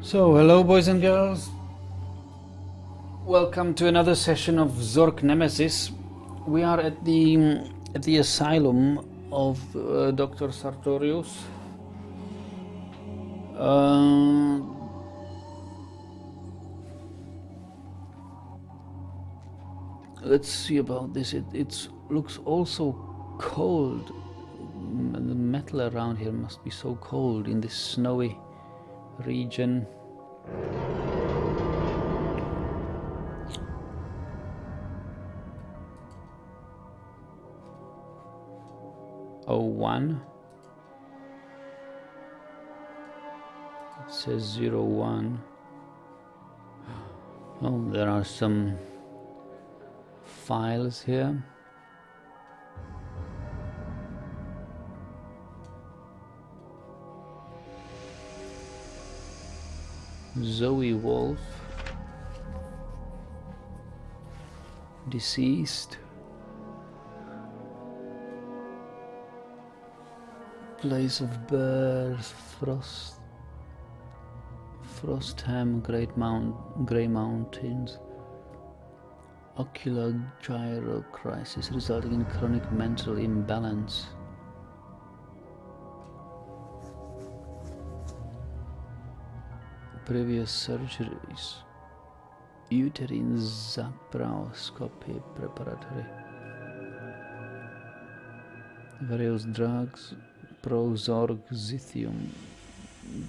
So, hello boys and girls. Welcome to another session of Zork Nemesis. We are at the asylum of Dr. Sartorius. Let's see about this. It looks also cold. The metal around here must be so cold in this snowy region. Oh, 1. It says 01. Oh, there are some files here. Zoe Wolf, deceased. Place of birth, Frostham, Grey Mountains. Ocular gyro crisis resulting in chronic mental imbalance. Previous surgeries. Uterine zaproscopy preparatory. Various drugs. Prozorg Zithium.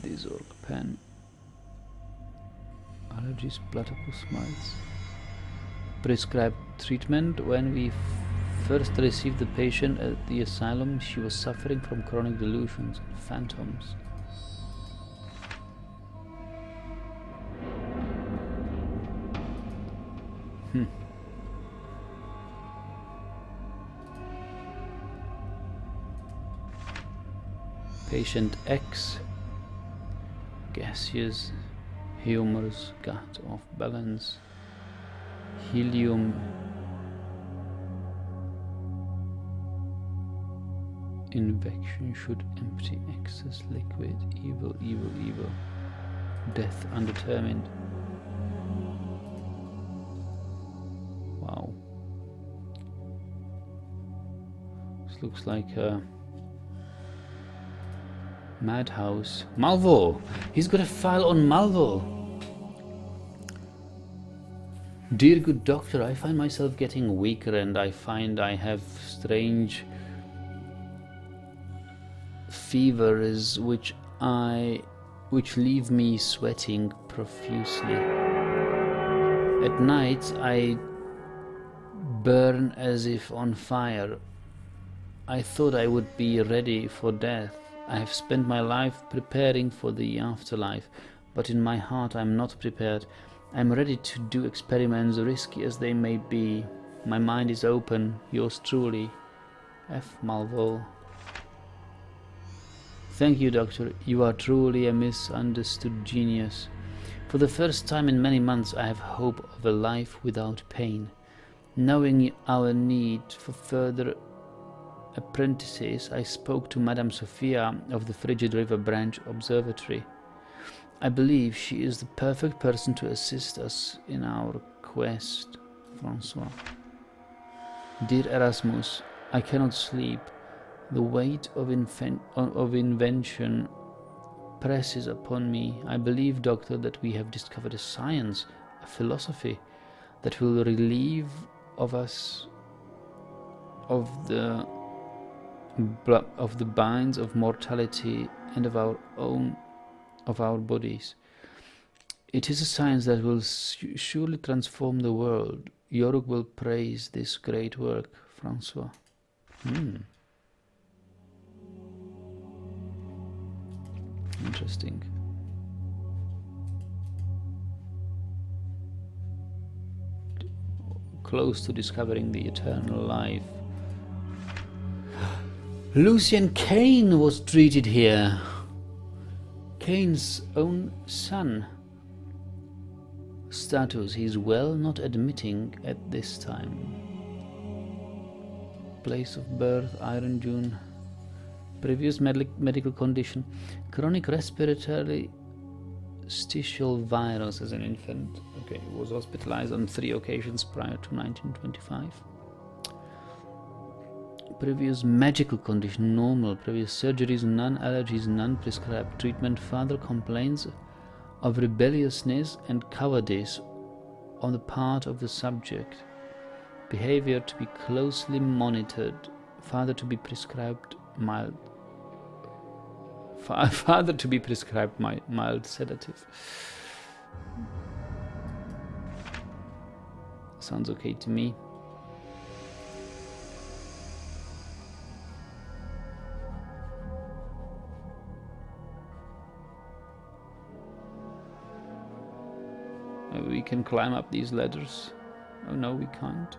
Dizorg pen. Allergies, platypus mites. Prescribed treatment. When we first received the patient at the asylum, she was suffering from chronic delusions and phantoms. Patient X, gaseous humors, gut off balance, helium, infection should empty excess liquid, evil, death undetermined. Wow. This looks like a madhouse. Malvo! He's got a file on Malvo! Dear good doctor, I find myself getting weaker and I find I have strange fevers which leave me sweating profusely. At night I burn as if on fire. I thought I would be ready for death. I have spent my life preparing for the afterlife, but in my heart I am not prepared. I am ready to do experiments, risky as they may be. My mind is open. Yours truly, F. Malvo. Thank you, Doctor. You are truly a misunderstood genius. For the first time in many months I have hope of a life without pain. Knowing our need for further apprentices, I spoke to Madame Sophia of the Frigid River Branch Observatory. I believe she is the perfect person to assist us in our quest. Francois. Dear Erasmus, I cannot sleep. The weight of invention presses upon me. I believe, Doctor, that we have discovered a science, a philosophy, that will relieve us of the binds of mortality and of our bodies. It is a science that will surely transform the world. York will praise this great work, Francois. Interesting. Close to discovering the eternal life. Lucian Kane was treated here. Kane's own son. Status: he is well, not admitting at this time. Place of birth: Iron Dune. Previous medical condition: chronic respiratory interstitial virus as an infant. Okay, he was hospitalized on 3 occasions prior to 1925. Previous medical condition normal. Previous surgeries none. Allergies none. Prescribed treatment. Father complains of rebelliousness and cowardice on the part of the subject. Behavior to be closely monitored. Father to be prescribed mild. Father to be prescribed mild sedative. Sounds okay to me. Maybe we can climb up these ladders. Oh no, we can't.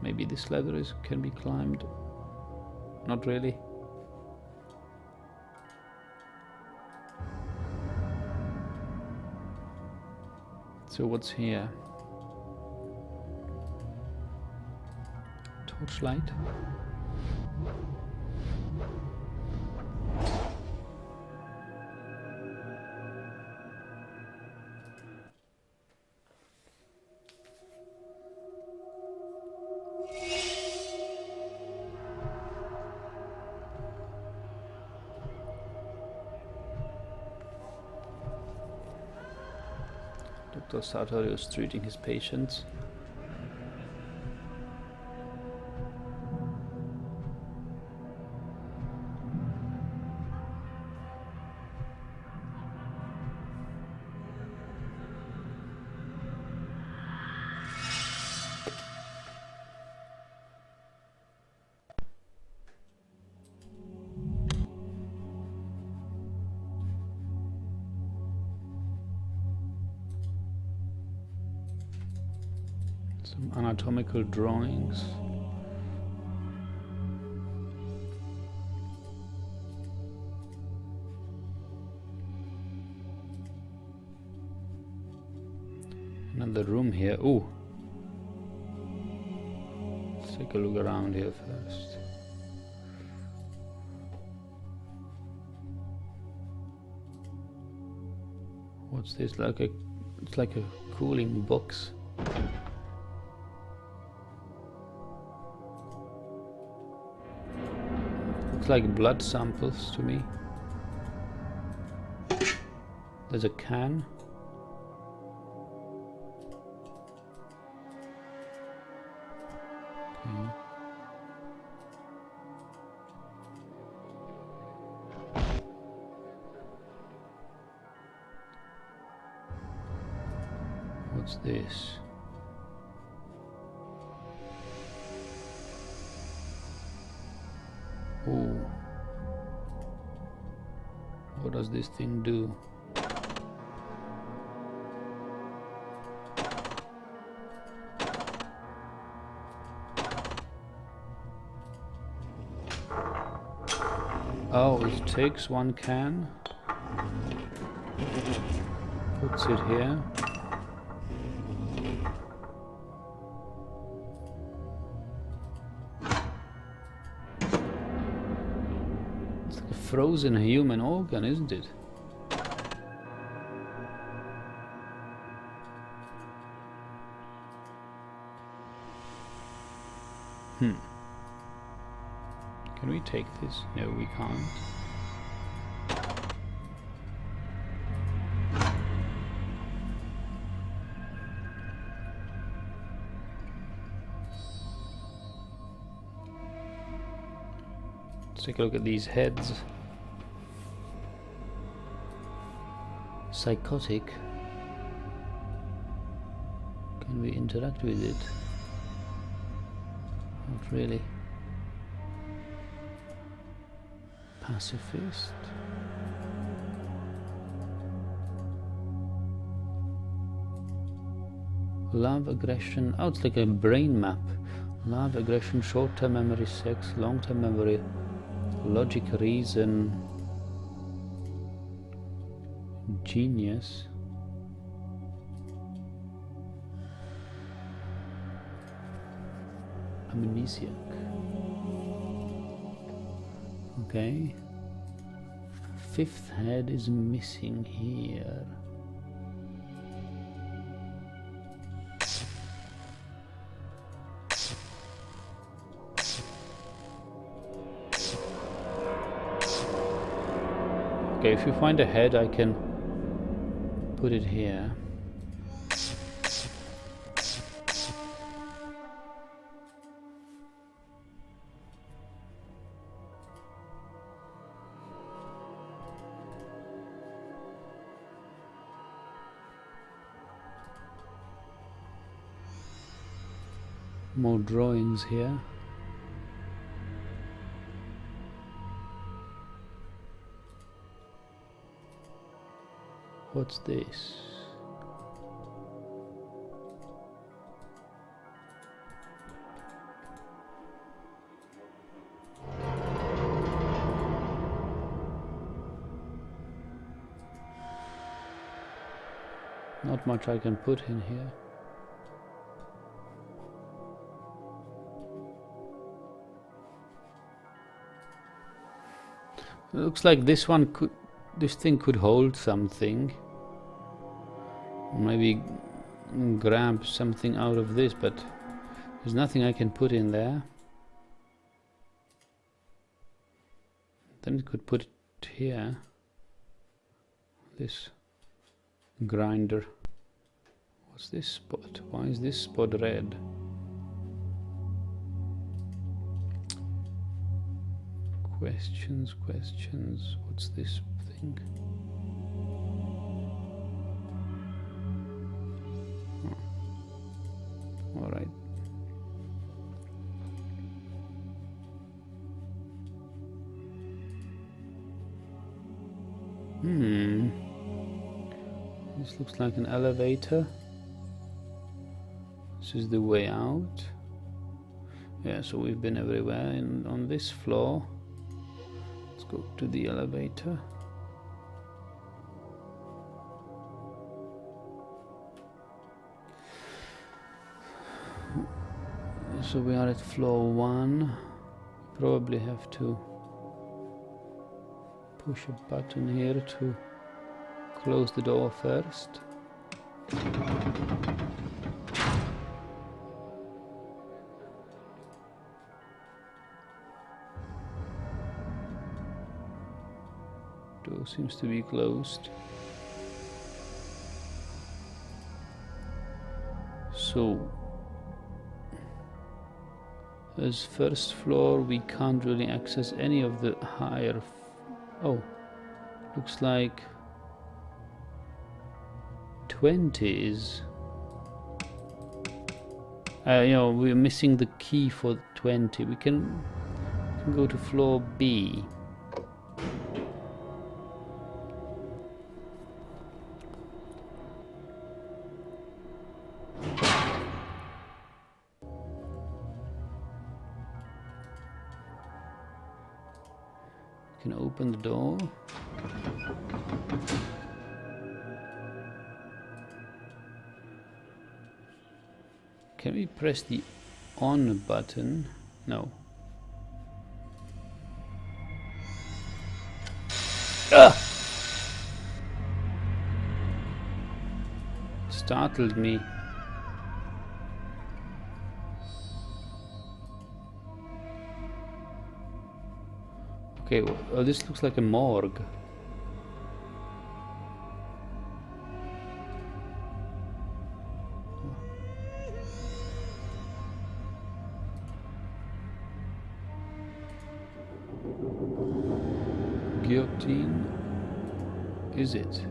Maybe this ladder can be climbed. Not really. So what's here? Torchlight. Dr. Sartorius treating his patients. Some anatomical drawings. Another room here. Ooh. Let's take a look around here first. What's this? It's like a cooling box. Looks like blood samples to me. There's a can. Okay. What's this? Oh, what does this thing do? Oh, it takes one can, puts it here. Frozen human organ, isn't it? Can we take this? No, we can't. Let's take a look at these heads. Psychotic. Can we interact with it? Not really. Pacifist. Love, aggression. Oh, it's like a brain map. Love, aggression, short-term memory, sex, long-term memory, logic, reason, genius. Amnesiac. Okay. fifth head is missing here. Okay, if you find a head, I can put it here. More drawings here. What's this? Not much I can put in here. It looks like this thing could hold something. Maybe grab something out of this, but there's nothing I can put in there. Then it could put it here. This grinder. What's this spot? Why is this spot red? Questions. What's this thing? Oh. All right. This looks like an elevator. This is the way out. Yeah, so we've been everywhere on this floor. Let's go to the elevator. So we are at floor 1. Probably have to push a button here to close the door first. Door seems to be closed. So, as first floor, we can't really access any of the higher. Oh, looks like 20 is. We're missing the key for 20. We can go to floor B. Can open the door. Can we press the on button? No. Ah! Startled me. Okay, well, this looks like a morgue. Guillotine, is it?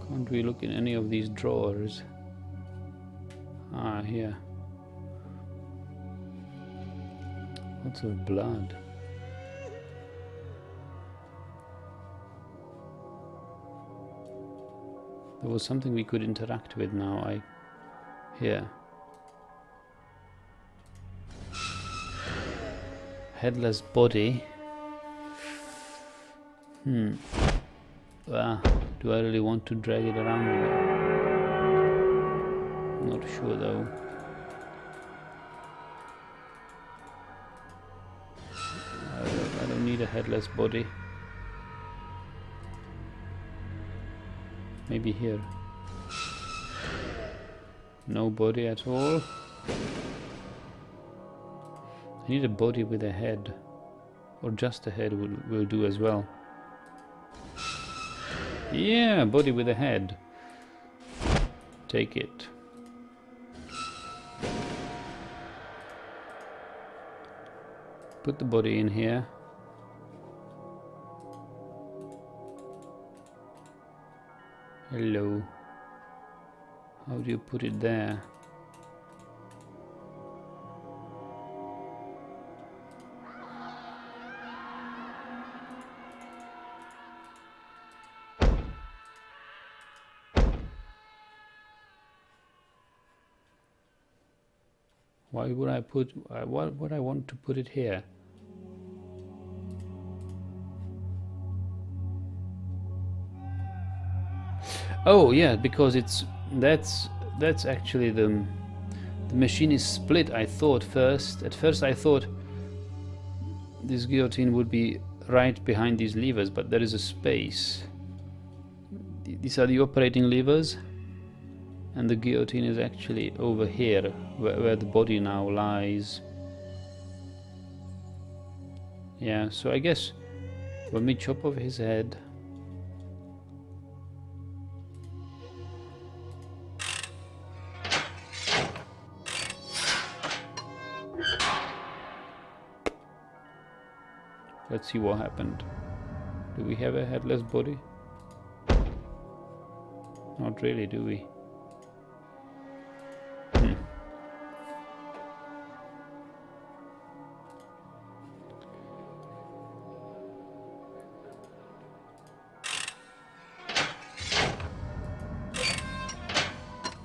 Can't we look in any of these drawers? Ah, here. Lots of blood. There was something we could interact with now. I Here. Headless body. Ah, do I really want to drag it around? Not sure though. I don't need a headless body. Maybe here. No body at all. I need a body with a head. Or just a head will do as well. Yeah, body with a head. Take it. Put the body in here. Hello. How do you put it there? Why would I put... why would I want to put it here? Oh yeah, because that's actually the machine is split. I thought at first I thought this guillotine would be right behind these levers, but there is a space. These are the operating levers, and the guillotine is actually over here, where the body now lies. Yeah, so I guess when we chop off his head, let's see what happened. Do we have a headless body? Not really, do we?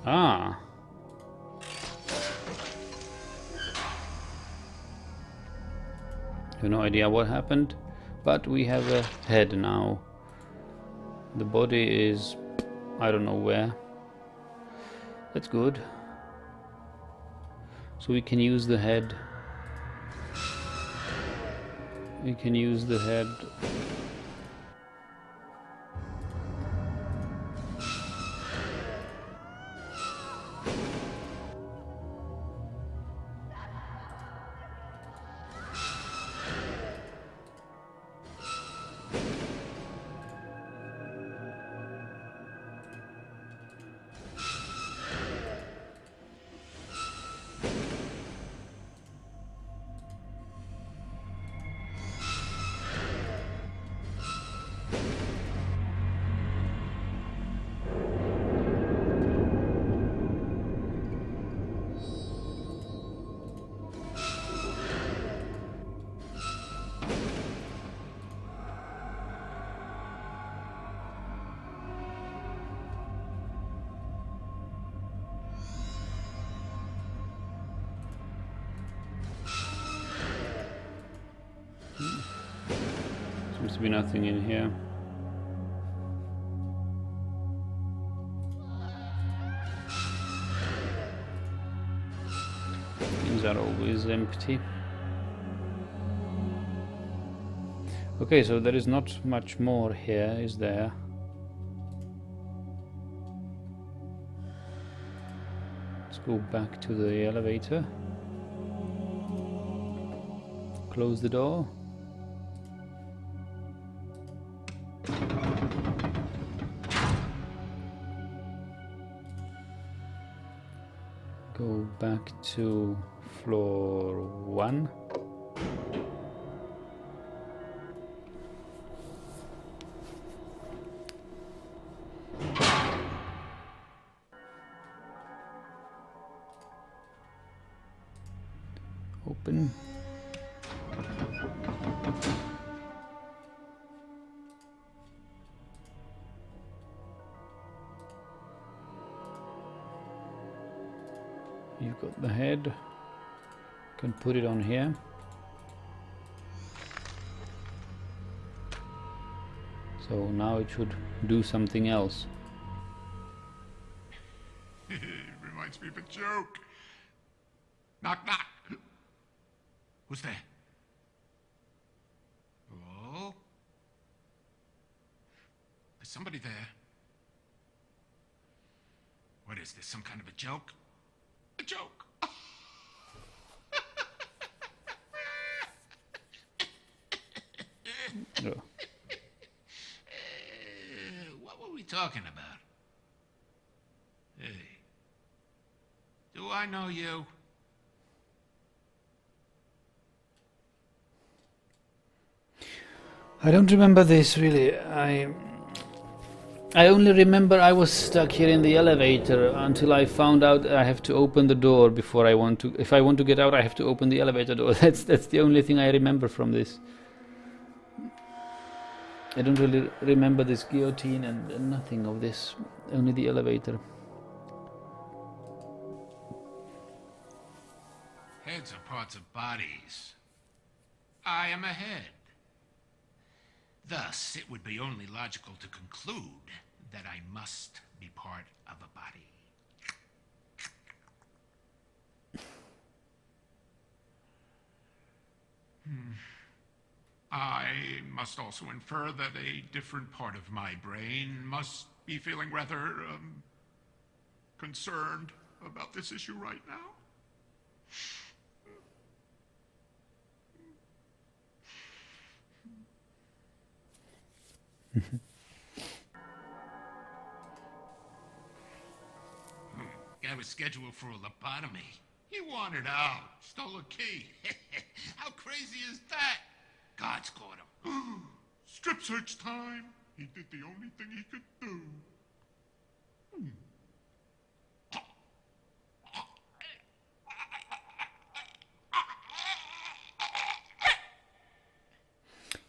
Ah. I have no idea what happened, but we have a head now. The body is... I don't know where. That's good. So we can use the head. We can use the head. Seems to be nothing in here. Things are always empty. Okay, so there is not much more here, is there? Let's go back to the elevator. Close the door. Go back to floor 1. Open. You've got the head. Can put it on here. So now it should do something else. Reminds me of a joke. Knock, knock. Who's there? Oh? There's somebody there. What is this, some kind of a joke? A joke. Yeah. What were we talking about? Hey. Do I know you? I don't remember this really. I only remember I was stuck here in the elevator until I found out I have to open the door before I want to. If I want to get out, I have to open the elevator door. That's the only thing I remember from this. I don't really remember this guillotine and nothing of this. Only the elevator. Heads are parts of bodies. I am a head. Thus, it would be only logical to conclude that I must be part of a body. I must also infer that a different part of my brain must be feeling rather, concerned about this issue right now. Guy was scheduled for a lobotomy. He wanted out, stole a key. How crazy is that? God's caught him. Strip search time. He did the only thing he could do.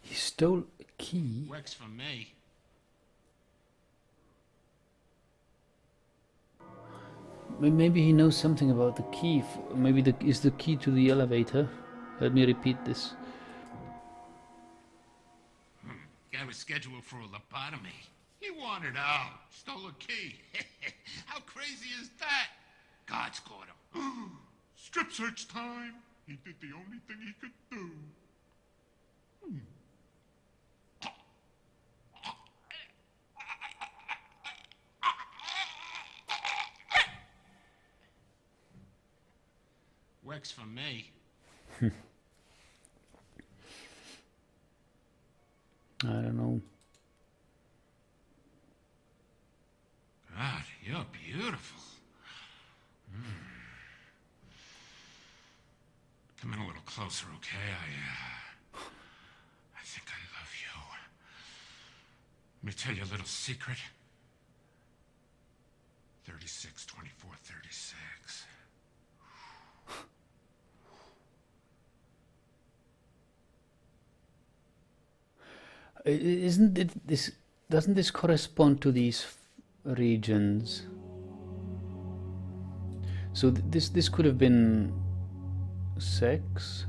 He stole a key. Works for me. Maybe he knows something about the key. Maybe is the key to the elevator. Let me repeat this. Guy was scheduled for a lobotomy. He wanted out, stole a key. How crazy is that? God's caught him. Strip search time. He did the only thing he could do. Works for me. I don't know. God, you're beautiful. Come in a little closer, okay? I think I love you. Let me tell you a little secret. 36, 24, 36. Isn't it this? Doesn't this correspond to these regions? So this could have been sex.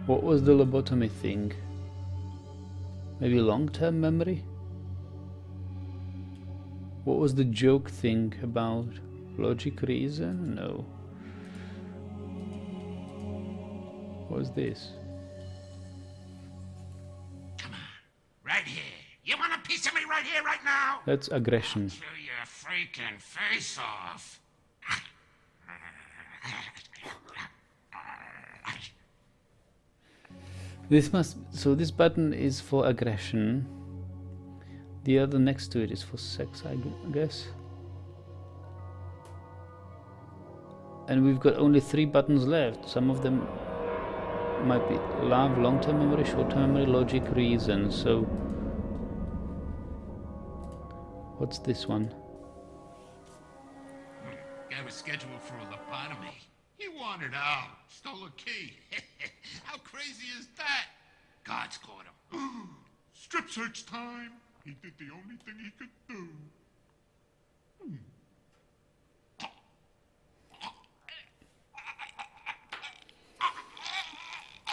What was the lobotomy thing? Maybe long-term memory? What was the joke thing about? Logic, reason? No. What was this? Come on, right here. You want a piece of me right here, right now? That's aggression. Chew your freaking face off. So this button is for aggression. The other next to it is for sex, I guess. And we've got only 3 buttons left. Some of them might be love, long-term memory, short-term memory, logic, reason. So what's this one? Guy was scheduled for a lobotomy. He wanted out, stole a key. How crazy is that? God's caught him. Strip search time. He did the only thing he could do.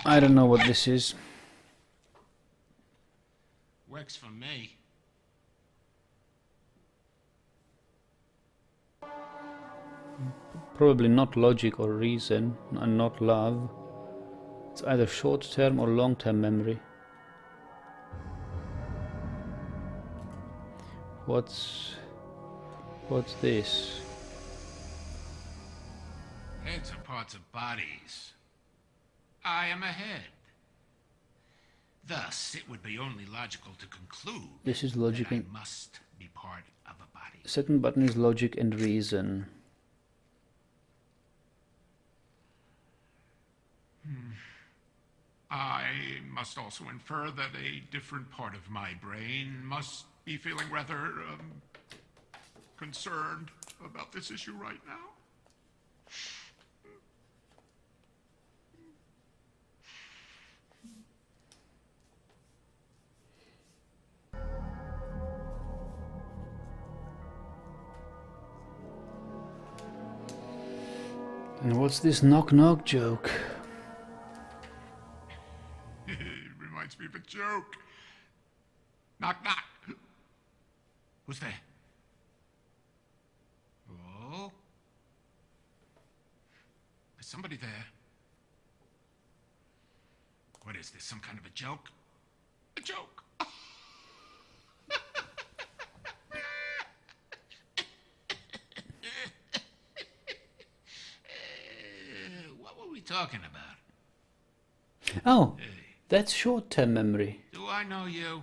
I don't know what this is. Works for me. Probably not logic or reason, and not love. It's either short-term or long-term memory. What's this? Heads are parts of bodies. I am a head. Thus, it would be only logical to conclude This is logic that I and... must be part of a body. Second button is logic and reason. I must also infer that a different part of my brain must be feeling rather, concerned about this issue right now. And what's this knock-knock joke? It reminds me of a joke. Knock, knock. Who's there? Oh? Is somebody there? What is this, some kind of a joke? A joke! What were we talking about? Oh, Hey, that's short-term memory. do I know you?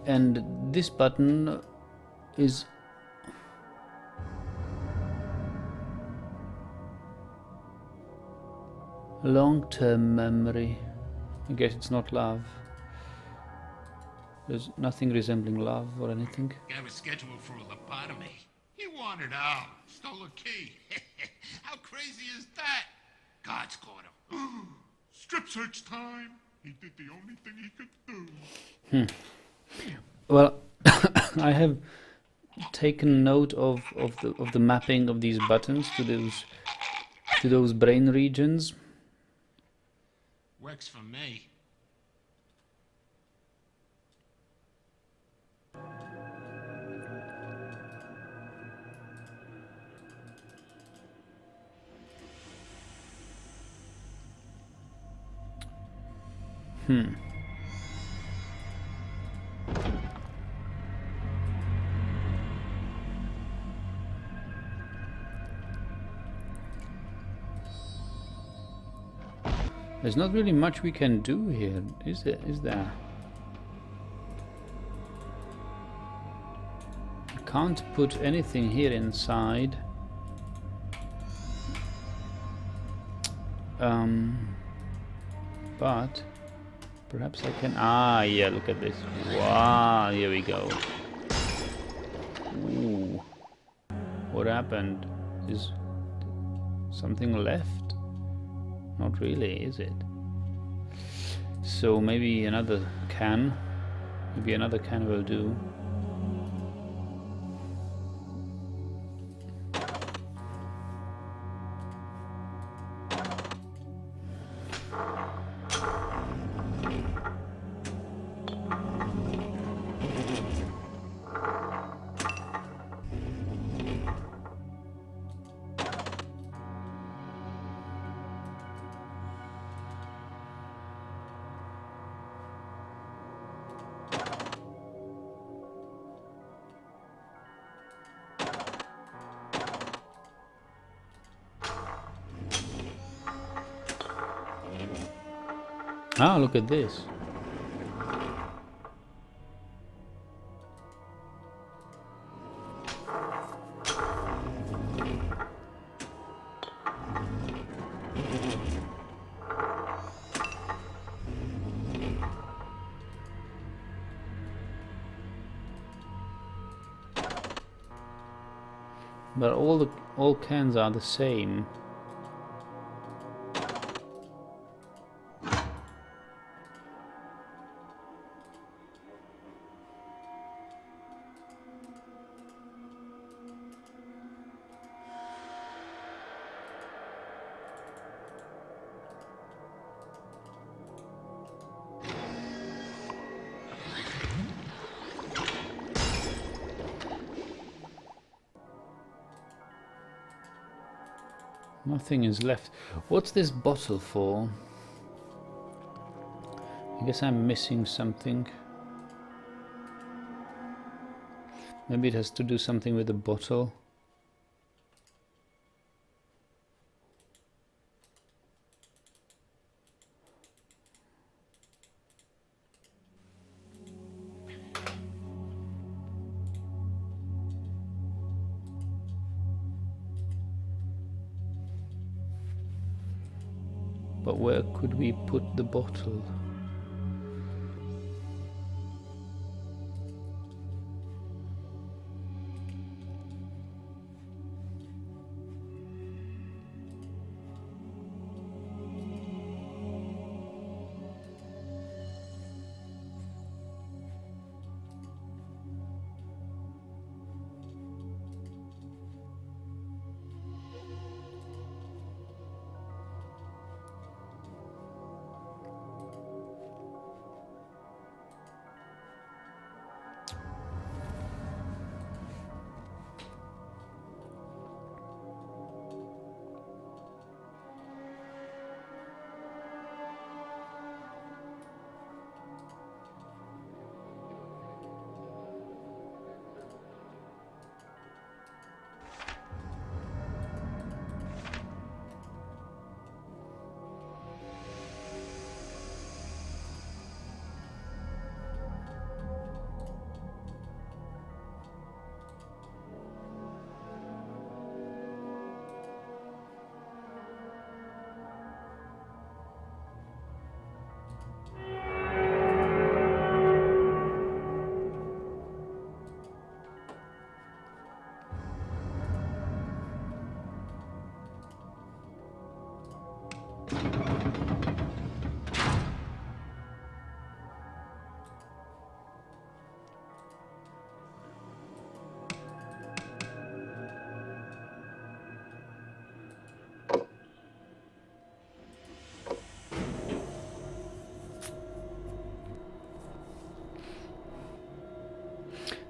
And this button is... long-term memory. I guess it's not love. There's nothing resembling love or anything. Guy was scheduled for a lobotomy. He wanted out. Stole a key. How crazy is that? God's caught him. Strip search time. He did the only thing he could do. Well, I have taken note of the mapping of these buttons to those brain regions. Works for me. There's not really much we can do here, is there? I can't put anything here inside. But perhaps I can... Ah, yeah, look at this. Wow, here we go. Ooh. What happened? Is something left? Not really, is it? So maybe another can. Maybe another can will do. Ah, look at this. But all cans are the same. Nothing is left. What's this bottle for? I guess I'm missing something. Maybe it has to do something with the bottle. But where could we put the bottle?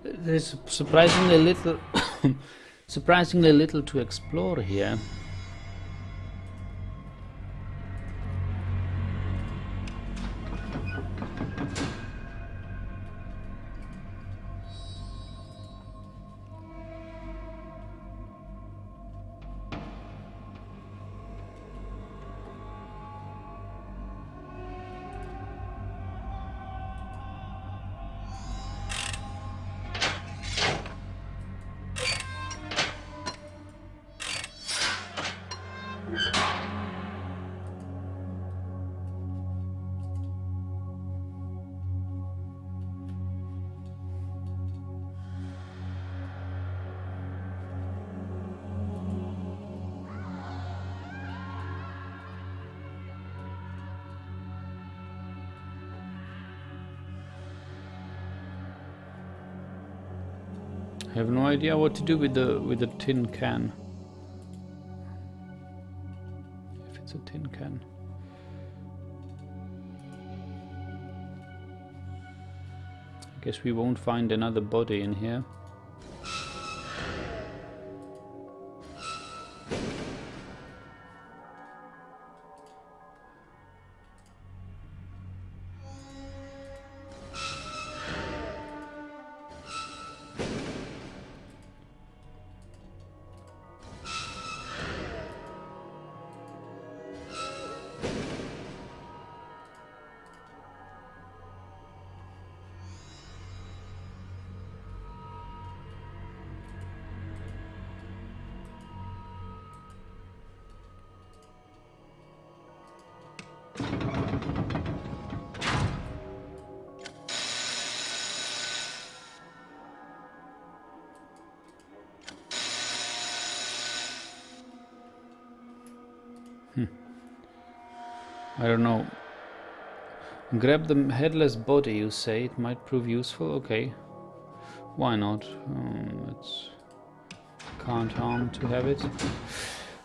There's surprisingly little, surprisingly little to explore here. I have no idea what to do with the tin can. If it's a tin can. I guess we won't find another body in here. I don't know. Grab the headless body, you say? It might prove useful? Okay. Why not? It's can't harm to have it.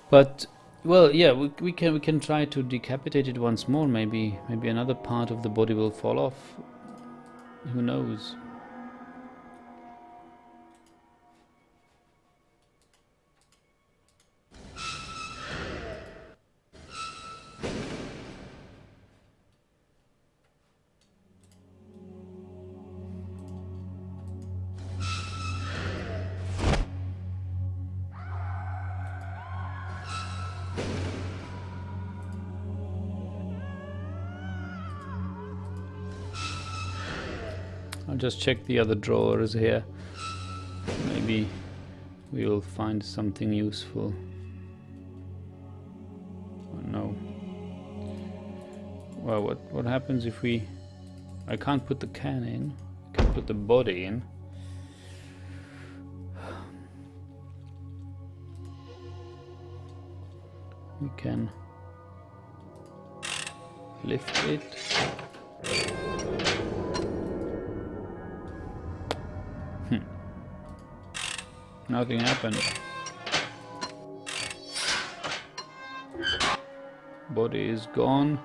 But well, yeah, we can try to decapitate it once more. Maybe another part of the body will fall off. Who knows? I'll just check the other drawers here. Maybe we will find something useful. Oh, no. Well, what happens if we... I can't put the can in. I can put the body in. We can lift it. Nothing happened. Body is gone.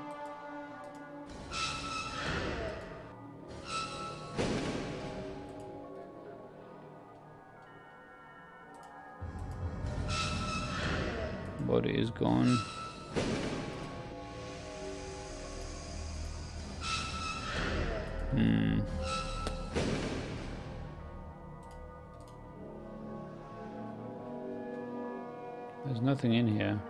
Body is gone. There's nothing in here.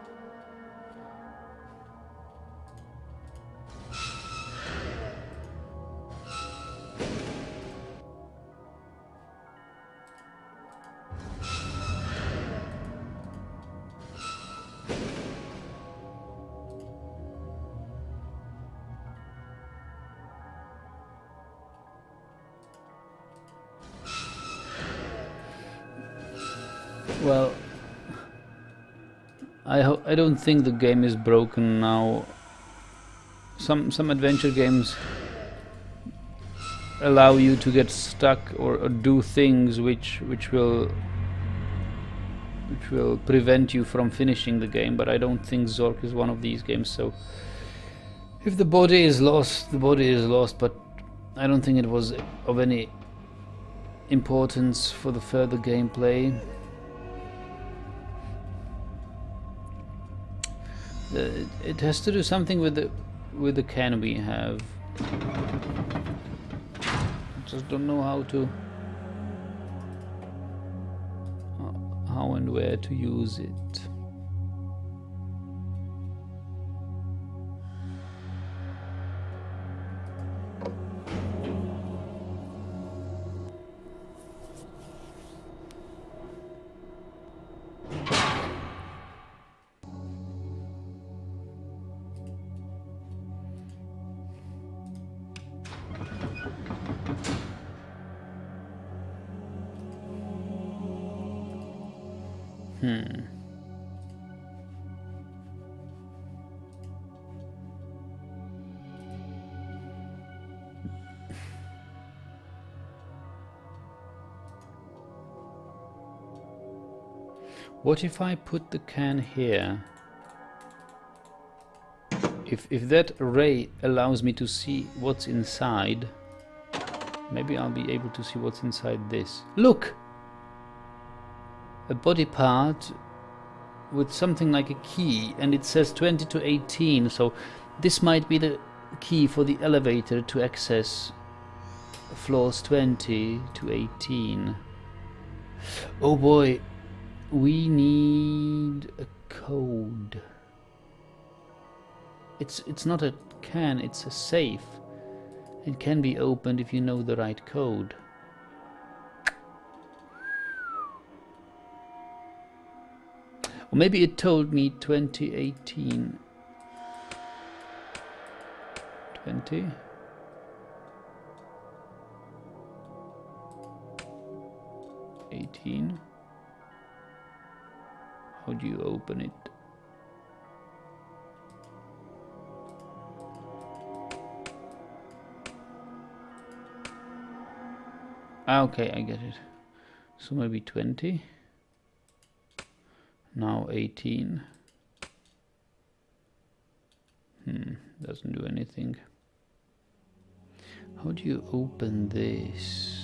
Well, I don't think the game is broken now. Some adventure games allow you to get stuck or do things which will prevent you from finishing the game, but I don't think Zork is one of these games. So if the body is lost, the body is lost, but I don't think it was of any importance for the further gameplay. It has to do something with the can we have. Just don't know how and where to use it. What if I put the can here? If that array allows me to see what's inside, maybe I'll be able to see what's inside this. Look! A body part with something like a key, and it says 20 to 18, so this might be the key for the elevator to access floors 20 to 18. Oh boy, we need a code. It's not a can, it's a safe. It can be opened if you know the right code. Or maybe it told me 2018. 20. How do you open it? Ah, okay, I get it. So maybe 20. Now 18. Doesn't do anything. How do you open this?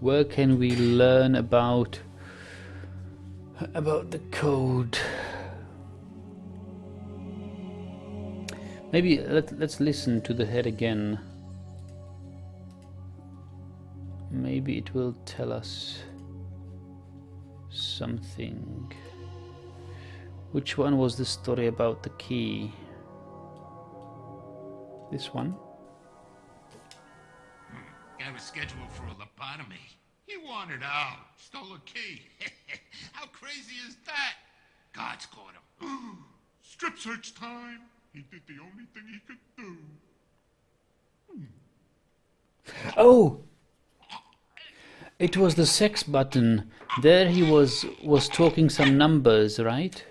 Where can we learn about the code? Maybe let's listen to the head again. Maybe it will tell us something. Which one was the story about the key? This one? Guy was scheduled for a lobotomy. He wanted out. Stole a key. How crazy is that? God's caught him. Strip search time. He did the only thing he could do. Oh! It was the sex button. There he was talking some numbers, right?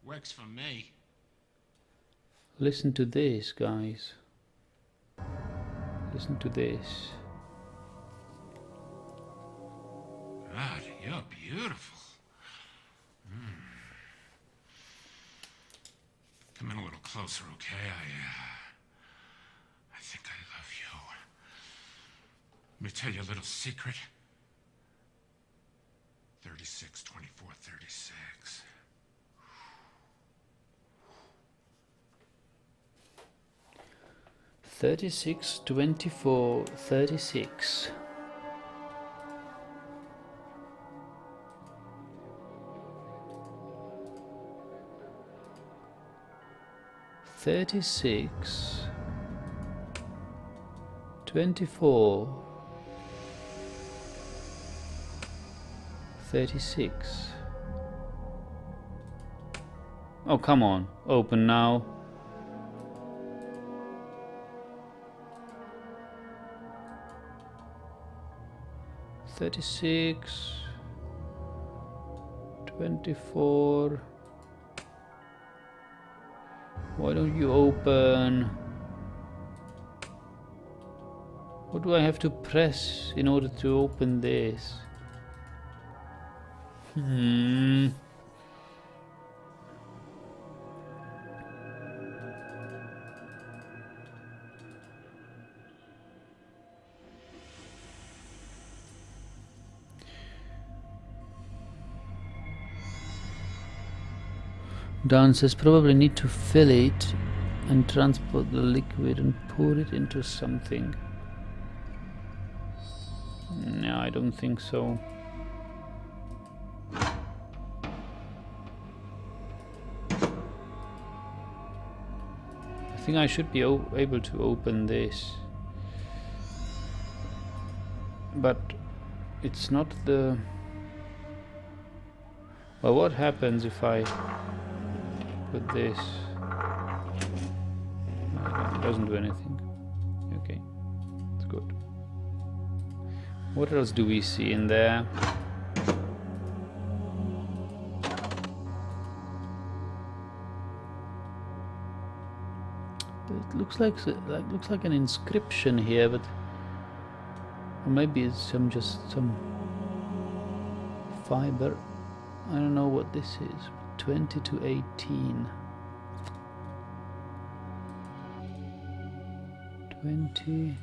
Works for me. Listen to this, guys. Listen to this. God, you're beautiful. Come in a little closer, okay? I think I love you. Let me tell you a little secret. 36, 24, 36. 36, 24, 36. "36, 24, 36. Oh, come on, open now. "36, 24. Why don't you open? What do I have to press in order to open this? Dan says probably need to fill it and transport the liquid and pour it into something. No, I don't think so. I think I should be able to open this. But it's not the... Well, what happens if I put this? No, it doesn't do anything. Okay, it's good. What else do we see in there? It looks like an inscription here, but or maybe it's just some fiber. I don't know what this is. 20 to 18. 20.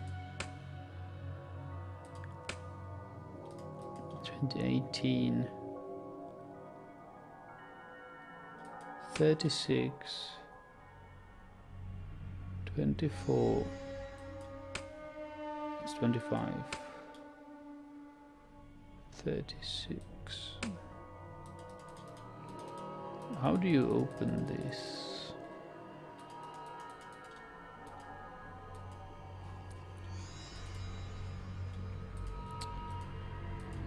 2018. 36. 24. It's 25. 36. How do you open this?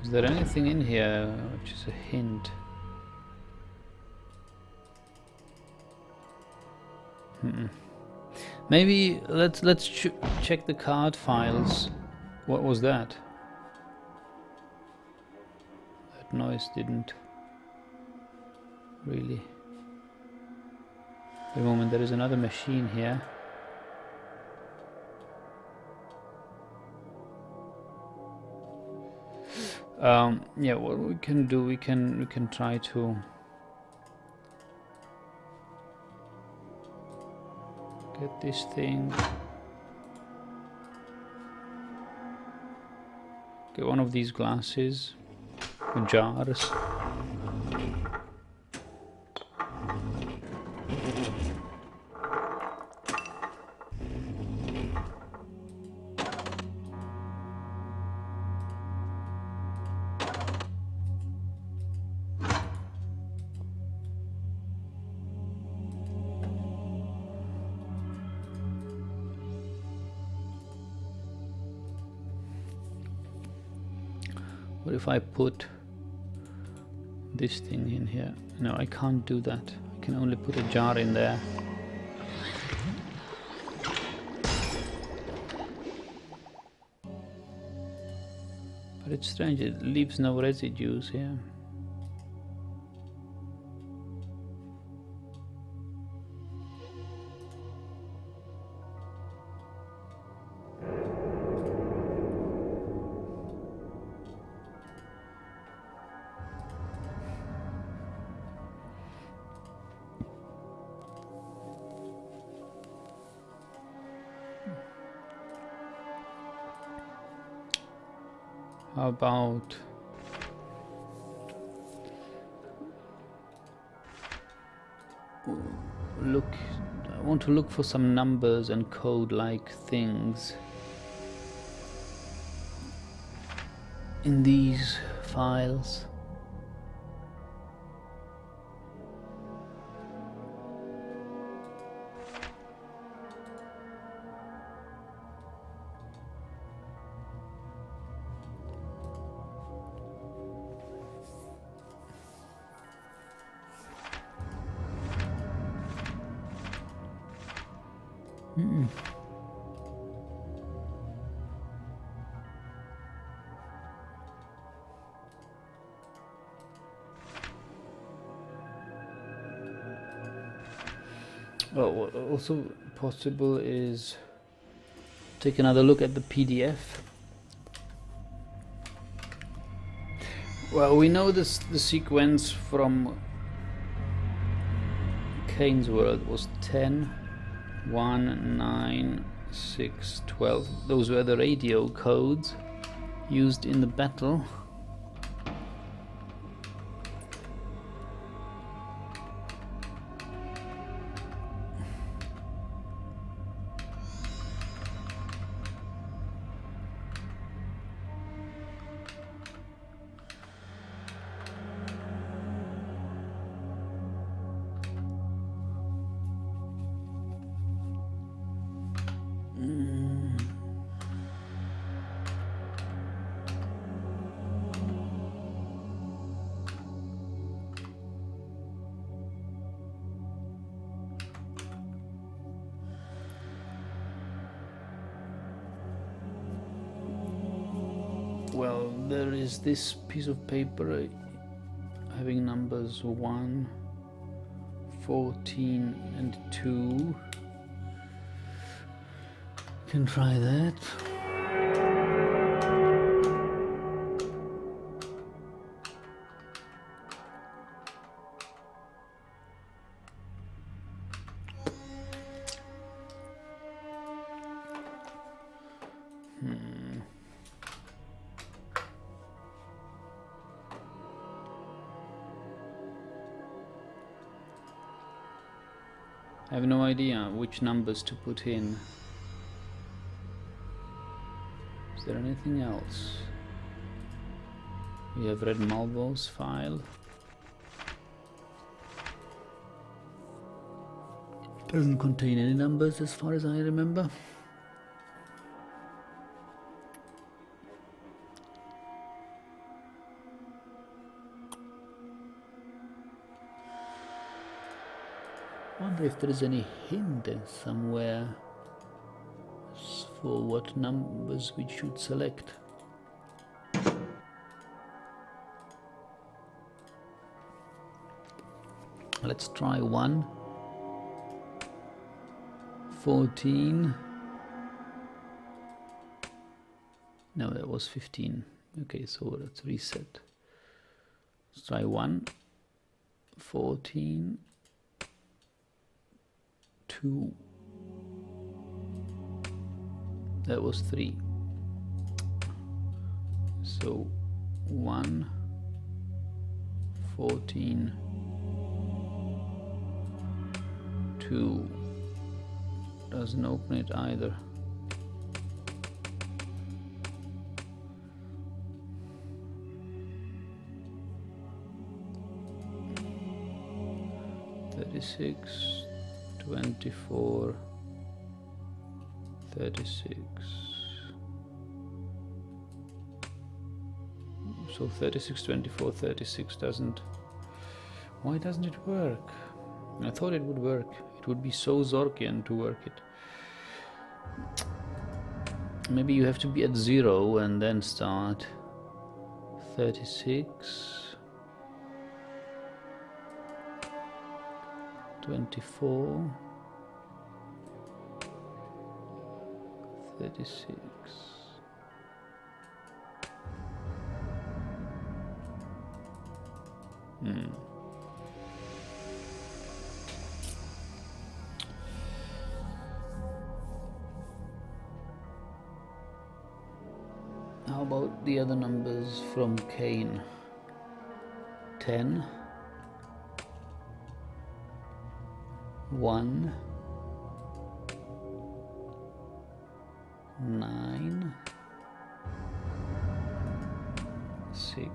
Is there anything in here which is a hint? Maybe let's check the card files. What was that? That noise didn't really. Wait a moment, there is another machine here. Yeah, what we can do, we can try to get this thing. Get one of these glasses, jars. What if I put this thing in here? No, I can't do that. I can only put a jar in there. But it's strange, it leaves no residues here. How about look, I want to look for some numbers and code-like things in these files. Well, what also possible is take another look at the PDF. Well, we know this, the sequence from Kane's World was 10, 1, 9, 6, 12. Those were the radio codes used in the battle. Well, there is this piece of paper having numbers 1, 14 and 2. Can try that. I have no idea which numbers to put in. Is there anything else? We have read Malvo's file. Doesn't contain any numbers as far as I remember. Wonder if there is any hint somewhere for what numbers we should select. Let's try 1, 14. No, that was 15. Okay, so let's reset. Let's try 1, 14. 2. That was 3. So 1, 14, 2. Doesn't open it either. "36, 24, 36. So 36, 24, 36 doesn't... Why doesn't it work? I thought it would work. It would be so Zorkian to work it. Maybe you have to be at 0 and then start. 36... 24... 36... How about the other numbers from Cain? 10, 1, 9, 6,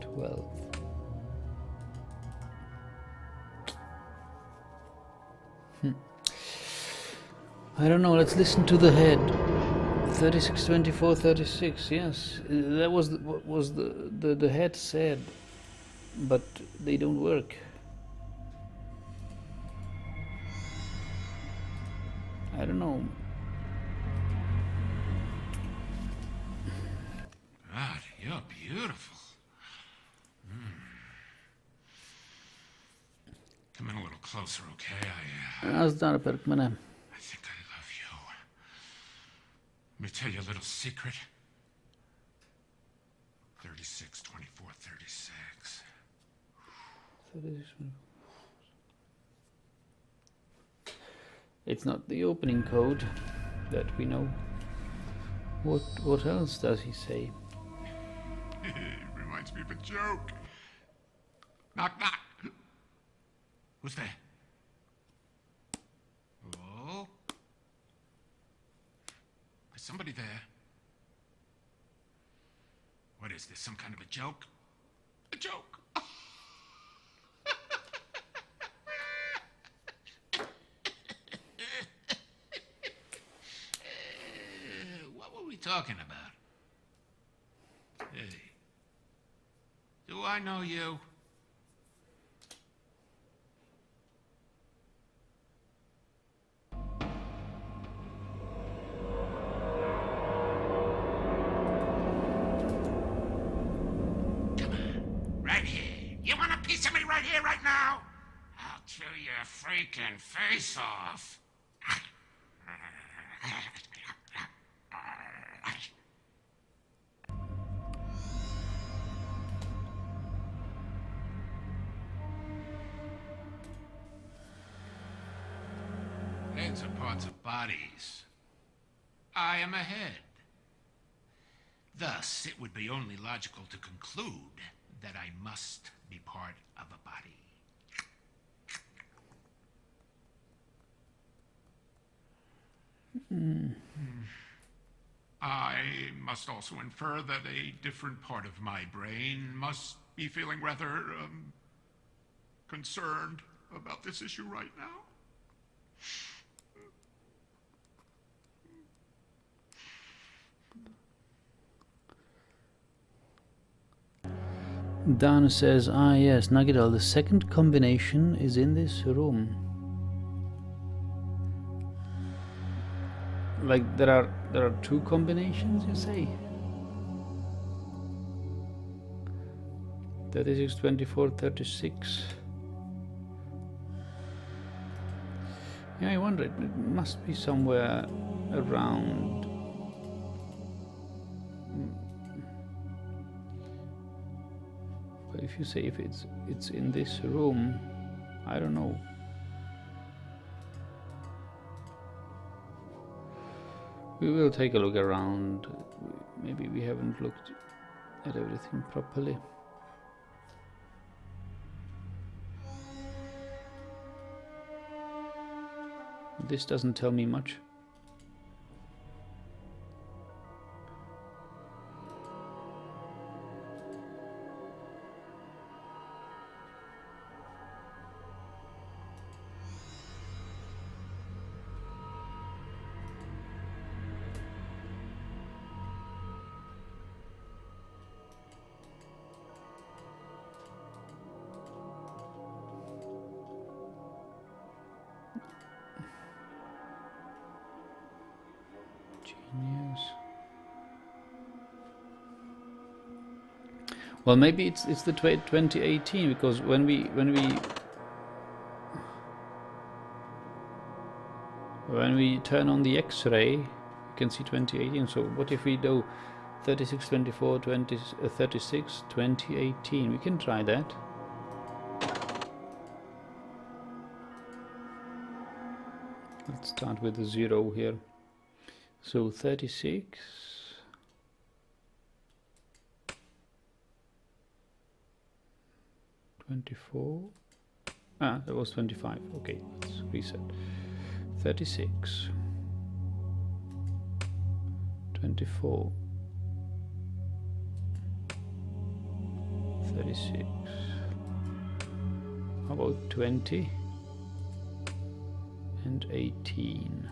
12. I don't know, let's listen to the head. 36, 24, 36, yes. That was what was the head said, but they don't work. I don't know. God, you're beautiful. Come in a little closer, okay? Nazdar, Perkmane. I think I love you. Let me tell you a little secret. 36, 24, 36. 36. It's not the opening code that we know. What else does he say? Reminds me of a joke. Knock, knock. Who's there? Hello? Is somebody there? What is this, some kind of a joke? A joke! What were we talking about? Hey. Do I know you? Right now, I'll chew your freaking face off. Heads are parts of bodies. I am a head. Thus, it would be only logical to conclude that I must be part of a body. I must also infer that a different part of my brain must be feeling rather, concerned about this issue right now. Dan says, yes, Nagidal, the second combination is in this room. Like there are two combinations, you say? 36, 24, 36. Yeah, I wonder, it must be somewhere around. But if you say if it's in this room, I don't know. We will take a look around. Maybe we haven't looked at everything properly. This doesn't tell me much. Well, maybe it's the 2018, because when we turn on the X-ray, you can see 2018. So what if we do 36, 24, 20, 36, 2018? We can try that. Let's start with the 0 here. So 36. 24. Ah, that was 25. Okay, let's reset. 36. 24. 36. How about 20? And 18.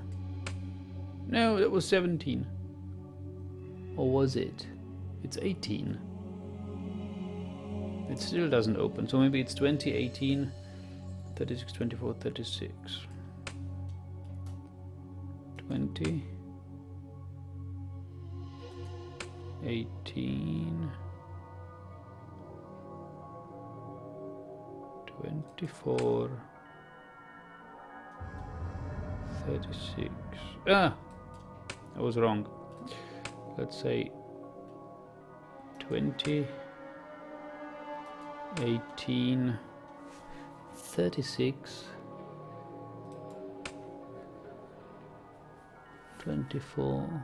No, that was 17. Or was it? It's 18. It still doesn't open, so maybe it's 2018, 36, 24, 36. 20, 18, 24, 36. Ah! I was wrong. Let's say 20, 18, 36, 24,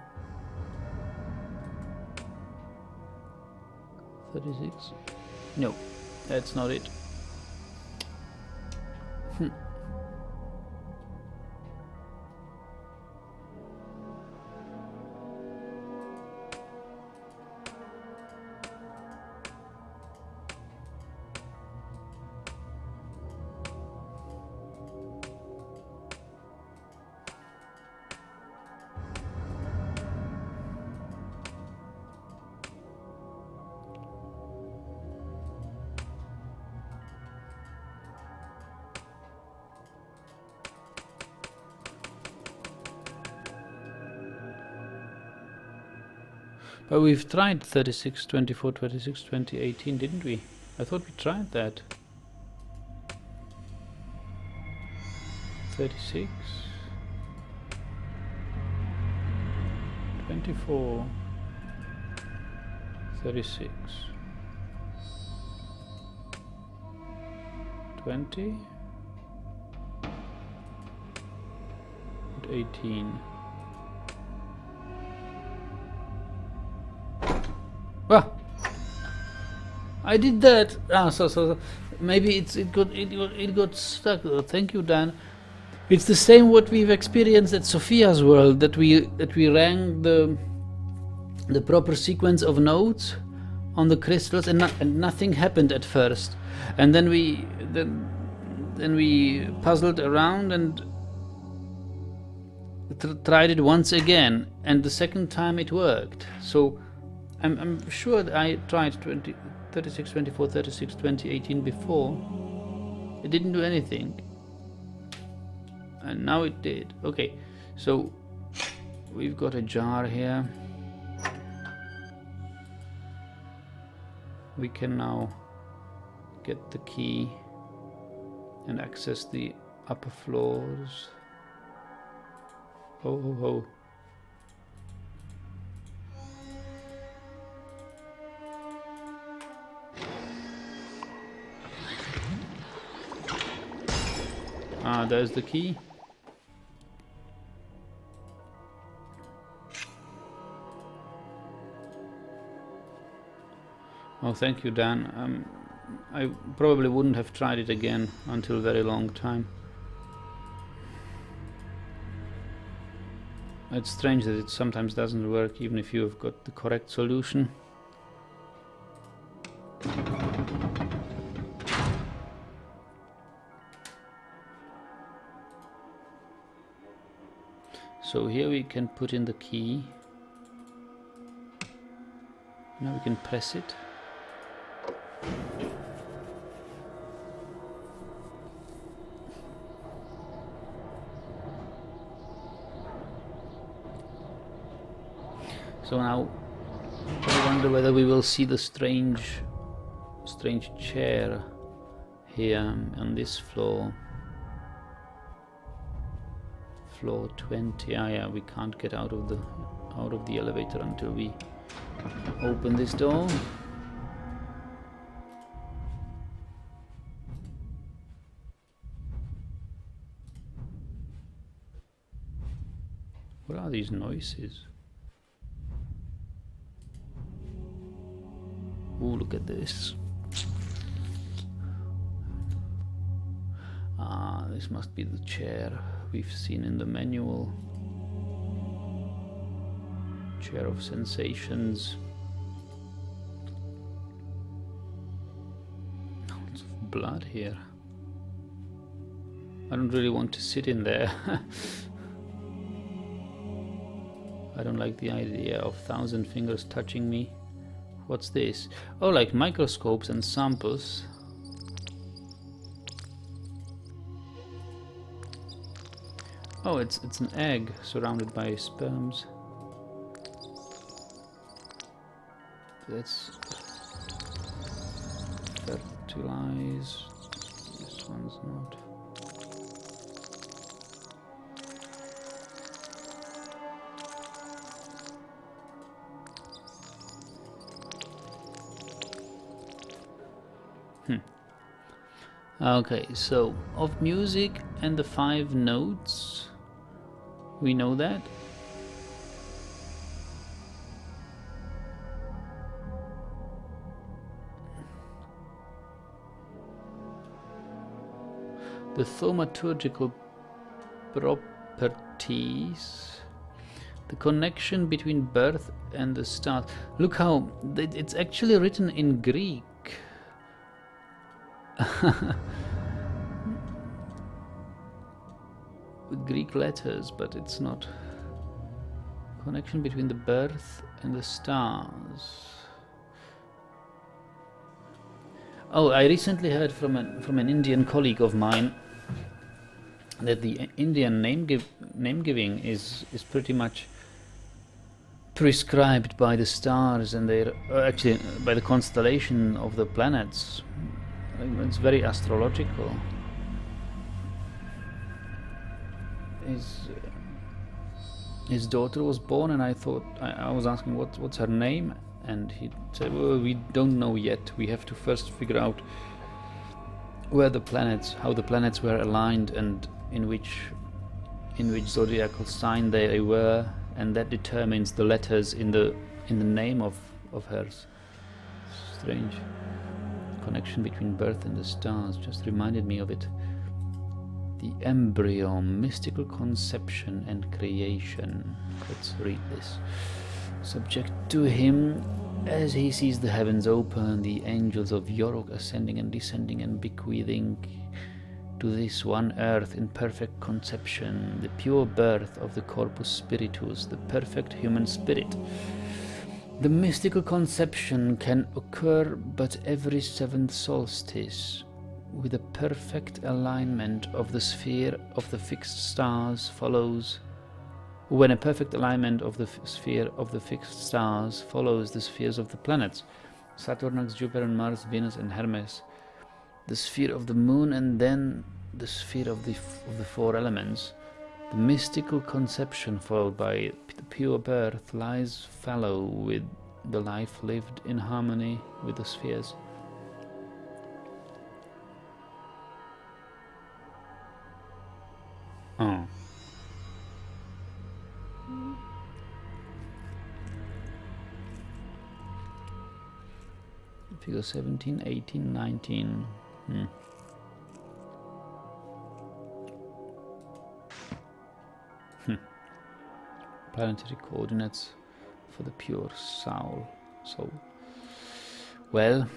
36. No, that's not it. But we've tried 36, 24, 26, 2018, didn't we? I thought we tried that. 36, 24, 36, 20, and 18. Ah, I did that. Ah, so maybe it got stuck. Thank you, Dan. It's the same what we've experienced at Sophia's World, that we rang the proper sequence of notes on the crystals, and nothing happened at first, and then we puzzled around and tried it once again, and the second time it worked. So I'm sure that I tried 36, 24, 36, 2018 before. It didn't do anything. And now it did. Okay, so we've got a jar here. We can now get the key and access the upper floors. Oh, oh, oh. Ah, there's the key. Oh, thank you, Dan. I probably wouldn't have tried it again until a very long time. It's strange that it sometimes doesn't work even if you've got the correct solution. So here we can put in the key. Now we can press it. So now I wonder whether we will see the strange strange chair here on this floor. Floor 20. Ah, yeah, we can't get out of the elevator until we open this door. What are these noises? Ooh, look at this. Ah, this must be the chair we've seen in the manual. Chair of sensations. Lots of blood here. I don't really want to sit in there. I don't like the idea of 1,000 fingers touching me. What's this? Oh, like microscopes and samples. Oh, it's an egg surrounded by sperms. Let's fertilize. This one's not. Okay, so of music and the 5 notes, we know that. The thaumaturgical properties, the connection between birth and the stars. Look how it's actually written in Greek. With Greek letters, but it's not. Connection between the birth and the stars. Oh, I recently heard from an Indian colleague of mine that the Indian name giving is pretty much prescribed by the stars and their actually by the constellation of the planets. It's very astrological. His daughter was born, and I thought I was asking what's her name, and he said, well, we don't know yet. We have to first figure out how the planets were aligned, and in which zodiacal sign they were, and that determines the letters in the name of hers. Strange connection between birth and the stars just reminded me of it. The embryo, mystical conception and creation. Let's read this. Subject to him as he sees the heavens open, the angels of York ascending and descending and bequeathing to this one earth in perfect conception, the pure birth of the corpus spiritus, the perfect human spirit. The mystical conception can occur but every 7th solstice, with a perfect alignment of the sphere of the fixed stars follows. When a perfect alignment of the sphere of the fixed stars follows the spheres of the planets, Saturn, Jupiter, and Mars, Venus, and Hermes, the sphere of the moon, and then the sphere of the 4 elements, the mystical conception followed by the pure birth lies fallow with the life lived in harmony with the spheres. Oh. Figure 17, 18, 19. Planetary coordinates for the pure soul. Well,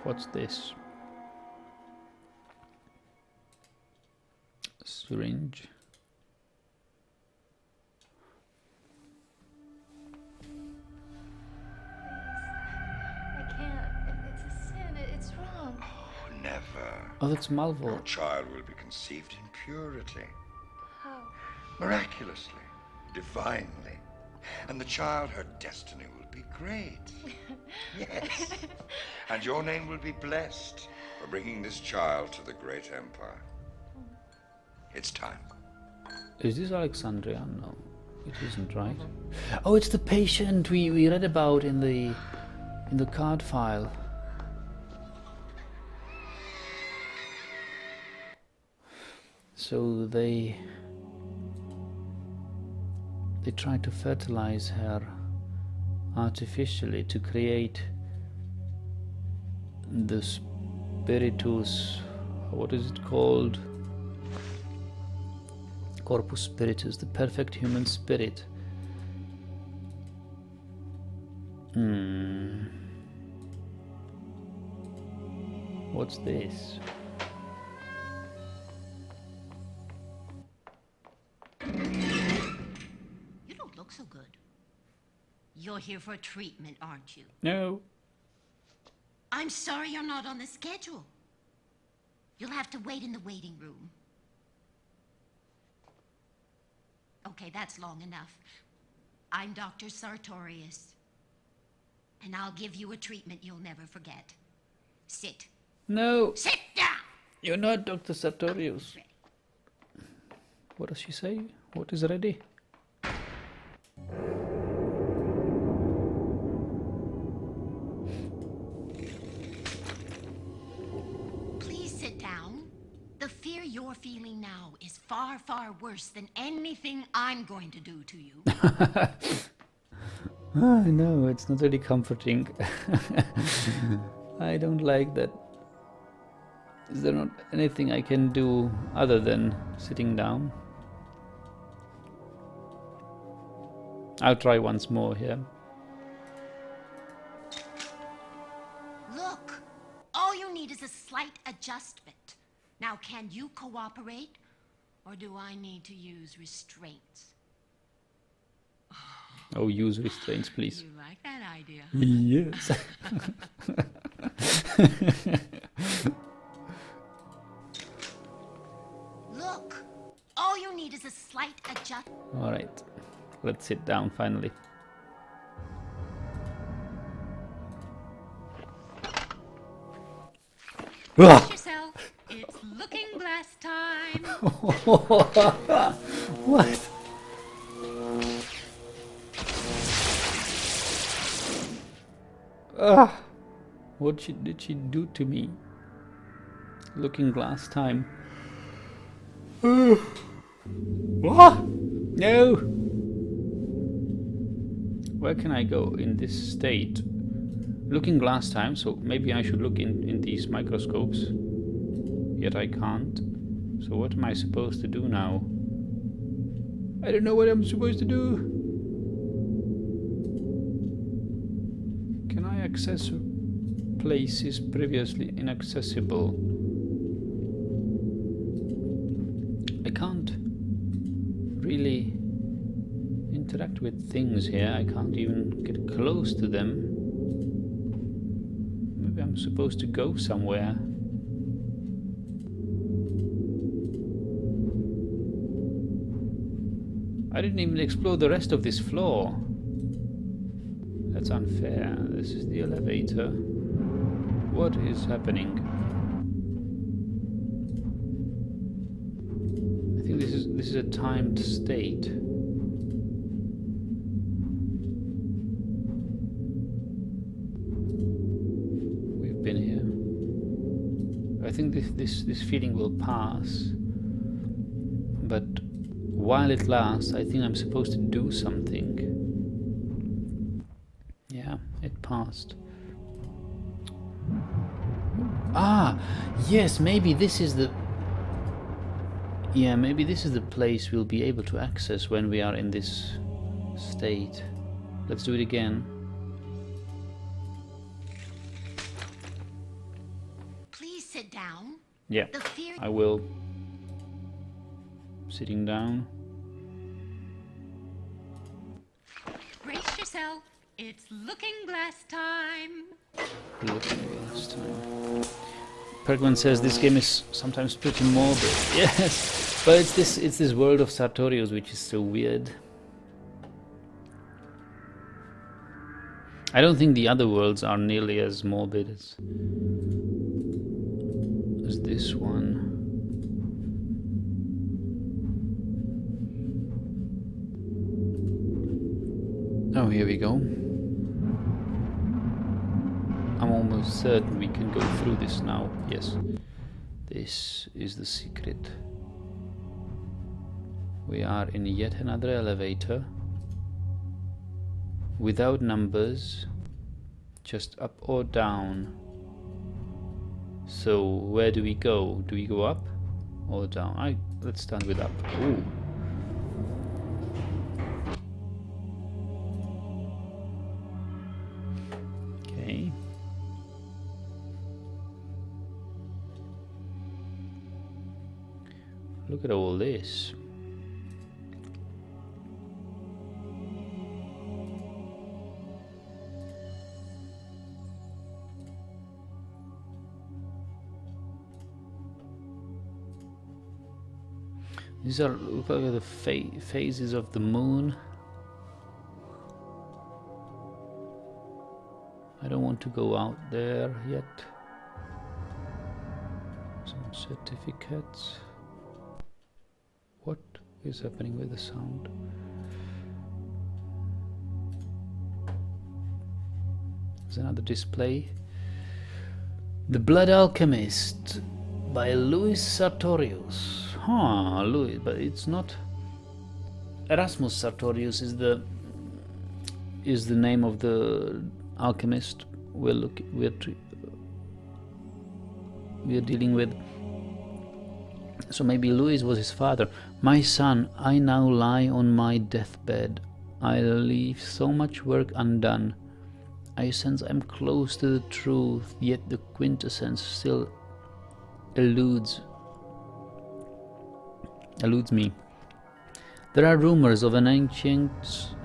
what's this? Syringe. Oh, that's Your Malvo. child will be conceived in purity, How? miraculously, divinely. And the child, her destiny will be great. Yes. And your name will be blessed for bringing this child to the great empire. It's time. Is this Alexandria? No, it isn't, right? Oh, it's the patient we read about in the card file. So they tried to fertilize her artificially to create the spiritus. What is it called? Corpus spiritus, the perfect human spirit. What's this? You don't look so good. You're here for a treatment, aren't you? No. I'm sorry you're not on the schedule. You'll have to wait in the waiting room. Okay, that's long enough. I'm Dr. Sartorius. And I'll give you a treatment you'll never forget. Sit. No. Sit down! You're not Dr. Sartorius. Ready. What does she say? What is ready? Please sit down. The fear you're feeling now is far, far worse than anything I'm going to do to you. No, it's not really comforting. I don't like that. Is there not anything I can do other than sitting down? I'll try once more here. Look, all you need is a slight adjustment. Now, can you cooperate, or do I need to use restraints? Oh, use restraints, please. You like that idea? Yes. Look, all you need is a slight adjustment. All right, let's sit down finally. Brace yourself. It's looking glass time. What? What did she do to me? Looking glass time. What? No! Where can I go in this state? Looking glass time, so maybe I should look in these microscopes. Yet I can't. So what am I supposed to do now? I don't know what I'm supposed to do. Can I access places previously inaccessible? I can't really interact with things here. I can't even get close to them. Maybe I'm supposed to go somewhere. I didn't even explore the rest of this floor. That's unfair. This is the elevator. What is happening? I think this is a timed state. We've been here. I think this feeling will pass. But while it lasts, I think I'm supposed to do something. Yeah, it passed. Ah, yes, maybe this is the... Yeah, maybe this is the place we'll be able to access when we are in this state. Let's do it again. Please sit down. Yeah, The fear... I will. Sitting down. Brace yourself. It's looking glass time. Looking last time. Perkman says this game is sometimes pretty morbid. Yes, but it's this world of Sartorius which is so weird. I don't think the other worlds are nearly as morbid as this one. Oh, here we go. I'm almost certain we can go through this now. Yes. This is the secret. We are in yet another elevator. Without numbers. Just up or down. So where do we go? Do we go up or down? Let's start with up. Ooh. Okay. Look at all this. These are, look at the phases of the moon. I don't want to go out there yet. Some certificates. What is happening with the sound? There's another display. The Blood Alchemist by Louis Sartorius. Huh, Louis, but it's not. Erasmus Sartorius is the name of the alchemist we're dealing with. So maybe Louis was his father. My son, I now lie on my deathbed. I leave so much work undone. I sense I'm close to the truth, yet the quintessence still eludes me. There are rumors of an ancient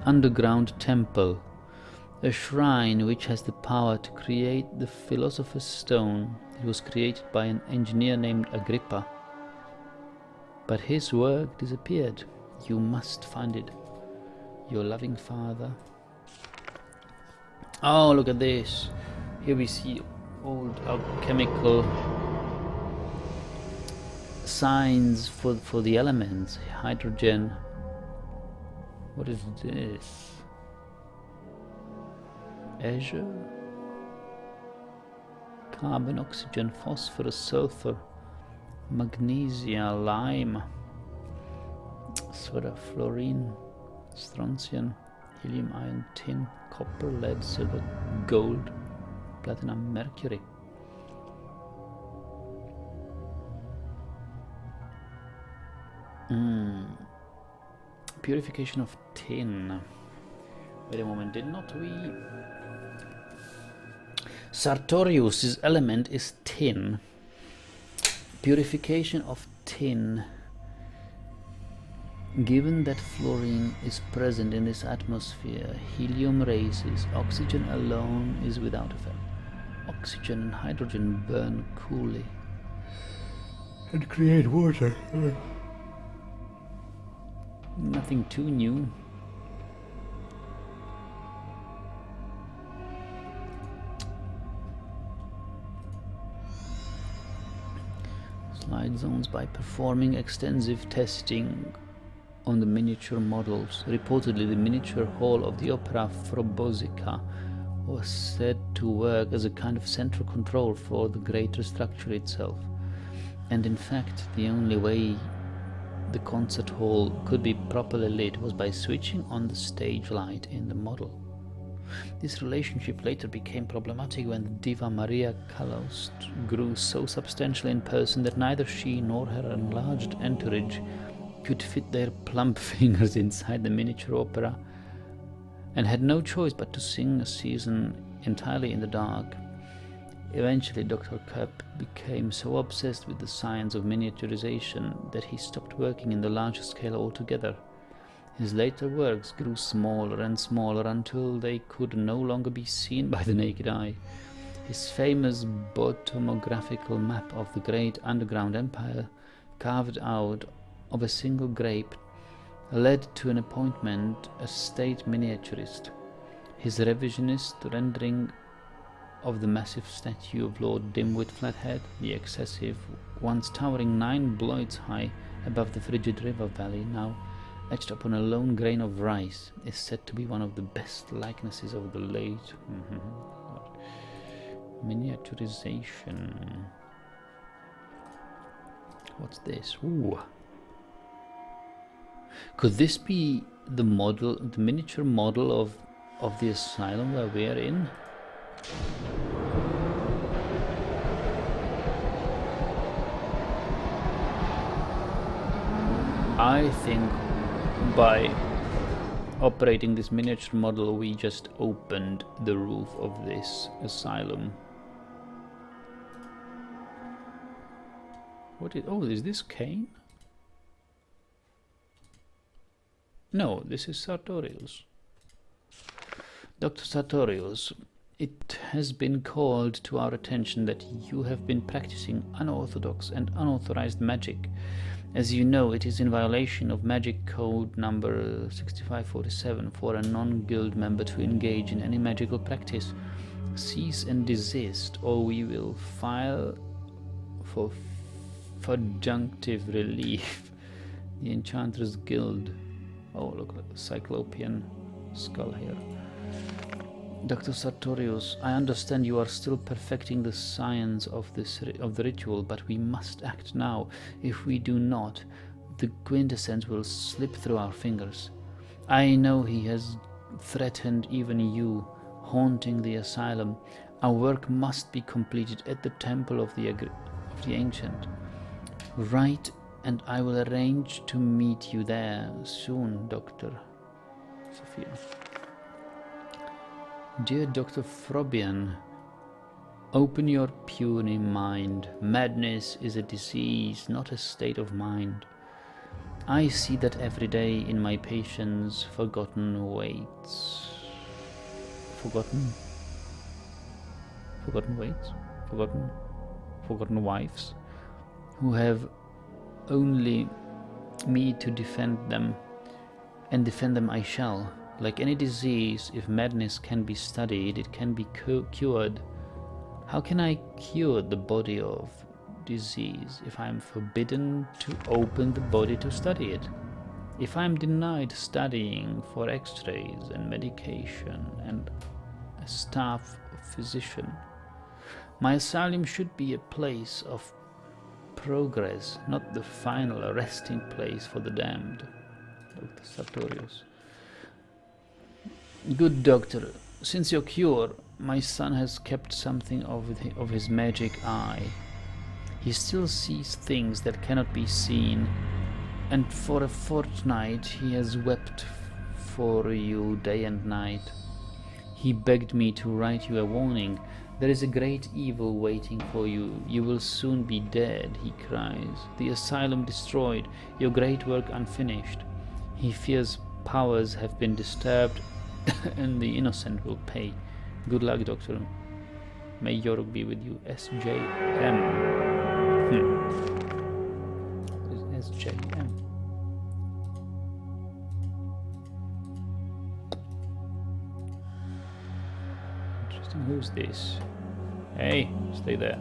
underground temple, a shrine which has the power to create the Philosopher's Stone. It was created by an engineer named Agrippa, but his work disappeared. You must find it. Your loving father. Oh, look at this. Here we see old alchemical signs for the elements. Hydrogen. What is this? Azure. Carbon, oxygen, phosphorus, sulfur, magnesia, lime, soda, fluorine, strontium, helium, iron, tin, copper, lead, silver, gold, platinum, mercury. Purification of tin. Wait a moment, did not we... Sartorius' element is tin. Purification of tin. Given that fluorine is present in this atmosphere, helium raises, oxygen alone is without effect. Oxygen and hydrogen burn coolly and create water. Nothing too new. Slide zones by performing extensive testing on the miniature models. Reportedly, the miniature hall of the opera Frobosica was said to work as a kind of central control for the greater structure itself. And in fact, the only way the concert hall could be properly lit was by switching on the stage light in the model. This relationship later became problematic when the diva Maria Callas grew so substantial in person that neither she nor her enlarged entourage could fit their plump fingers inside the miniature opera, and had no choice but to sing a season entirely in the dark. Eventually, Dr. Kopp became so obsessed with the science of miniaturization that he stopped working in the larger scale altogether. His later works grew smaller and smaller until they could no longer be seen by the naked eye. His famous bottomographical map of the great underground empire, carved out of a single grape, led to an appointment as state miniaturist. His revisionist rendering of the massive statue of Lord Dimwit Flathead, the excessive, once towering 9 bloids high above the frigid river valley, now etched upon a lone grain of rice, is said to be one of the best likenesses of the late miniaturization. What's this? Ooh. Could this be the model, the miniature model of the asylum where we are in? I think by operating this miniature model we just opened the roof of this asylum. Is this Kane? No, this is Sartorius. Dr. Sartorius, it has been called to our attention that you have been practicing unorthodox and unauthorized magic. As you know, it is in violation of Magic Code number 6547 for a non-guild member to engage in any magical practice. Cease and desist, or we will file for adjunctive relief. The Enchantress Guild. Oh, look, a Cyclopean skull here. Dr. Sartorius, I understand you are still perfecting the science of the ritual, but we must act now. If we do not, the quintessence will slip through our fingers. I know he has threatened even you, haunting the asylum. Our work must be completed at the temple of the ancient. Right, and I will arrange to meet you there soon, Dr. Sophia. Dear Dr. Frobian, open your puny mind. Madness is a disease, not a state of mind. I see that every day in my patients' forgotten weights. Forgotten wives, who have only me to defend them, and defend them I shall. Like any disease, if madness can be studied, it can be cured. How can I cure the body of disease if I am forbidden to open the body to study it? If I am denied studying for x-rays and medication and a staff physician? My asylum should be a place of progress, not the final resting place for the damned. Dr. Sartorius. Good doctor, since your cure, my son has kept something of his magic eye. He still sees things that cannot be seen, and for a fortnight he has wept for you day and night. He begged me to write you a warning. There is a great evil waiting for you. You will soon be dead, he cries. The asylum destroyed, your great work unfinished. He fears powers have been disturbed and the innocent will pay. Good luck, doctor. May Zork be with you. SJM. What is SJM? Interesting. Who's this? Hey, stay there.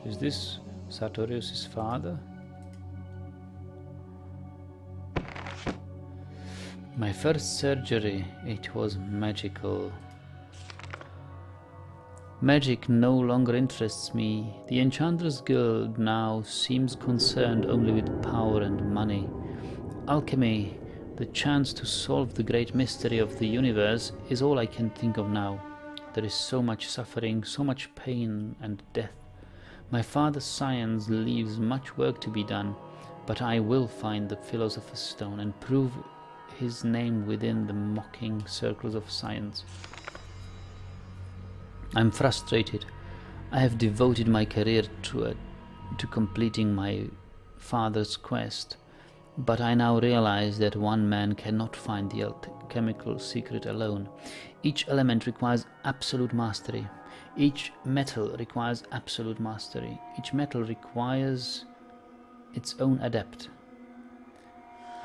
Is this Sartorius' father? My first surgery, it was magical. Magic no longer interests me. The Enchantress Guild now seems concerned only with power and money. Alchemy, the chance to solve the great mystery of the universe, is all I can think of now. There is so much suffering, so much pain and death. My father's science leaves much work to be done, but I will find the Philosopher's Stone and prove his name within the mocking circles of science. I'm frustrated. I have devoted my career to completing my father's quest, but I now realize that one man cannot find the alchemical secret alone. Each element requires absolute mastery. Each metal requires absolute mastery. Each metal requires its own adept.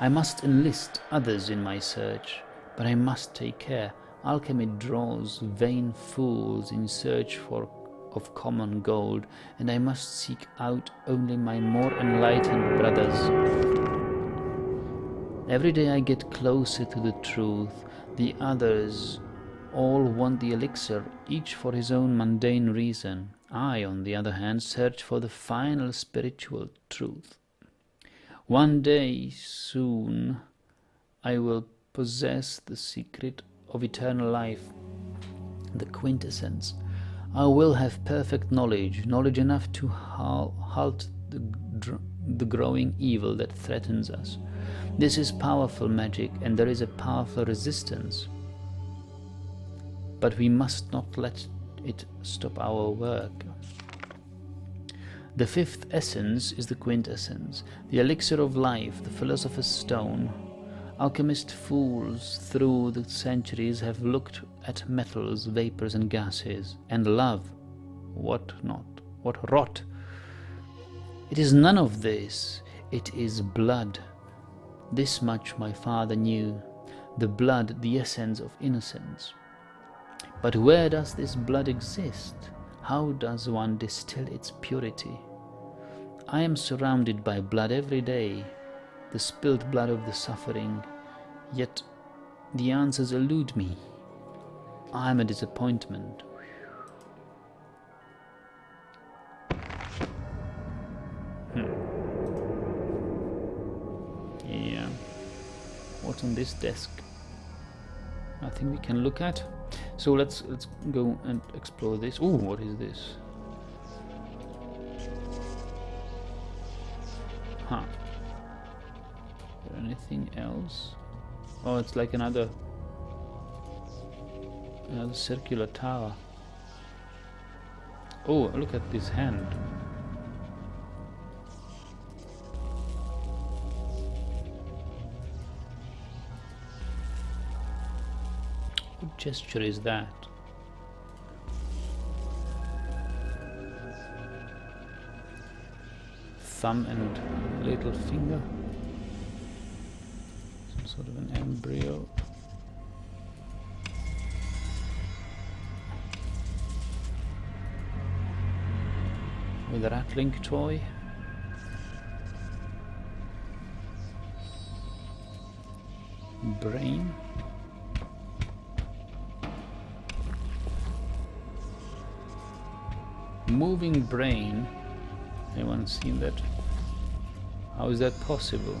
I must enlist others in my search, but I must take care. Alchemy draws vain fools in search of common gold, and I must seek out only my more enlightened brothers. Every day I get closer to the truth. The others all want the elixir, each for his own mundane reason. I, on the other hand, search for the final spiritual truth. One day soon I will possess the secret of eternal life, the quintessence. I will have perfect knowledge enough to halt the growing evil that threatens us. This is powerful magic, and there is a powerful resistance. But we must not let it stop our work. The fifth essence is the quintessence, the elixir of life, the philosopher's stone. Alchemist fools through the centuries have looked at metals, vapors, and gases, and love. What not? What rot! It is none of this. It is blood. This much my father knew. The blood, the essence of innocence. But where does this blood exist? How does one distill its purity? I am surrounded by blood every day, the spilled blood of the suffering, yet the answers elude me. I am a disappointment. Yeah. What's on this desk? Nothing we can look at. So let's go and explore this. Oh, what is this? Huh. Is there anything else? Oh, it's like another circular tower. Oh, look at this hand. What gesture is that? Thumb and little finger. Some sort of an embryo. With a rattling toy. Brain. Moving brain. Anyone seen that? How is that possible?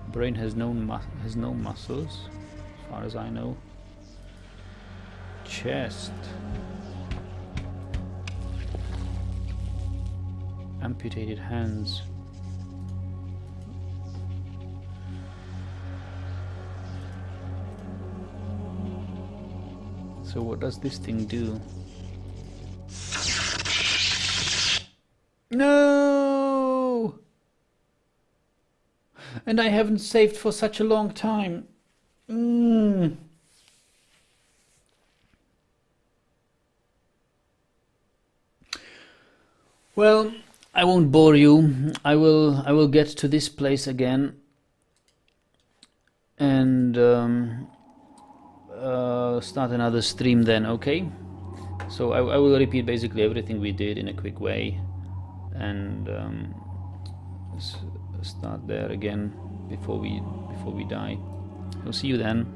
Brain has no muscles, as far as I know. Chest. Amputated hands. So what does this thing do? No! And I haven't saved for such a long time. Well, I won't bore you. I will get to this place again and start another stream then, okay? So I will repeat basically everything we did in a quick way and start there again before we die. I'll see you then.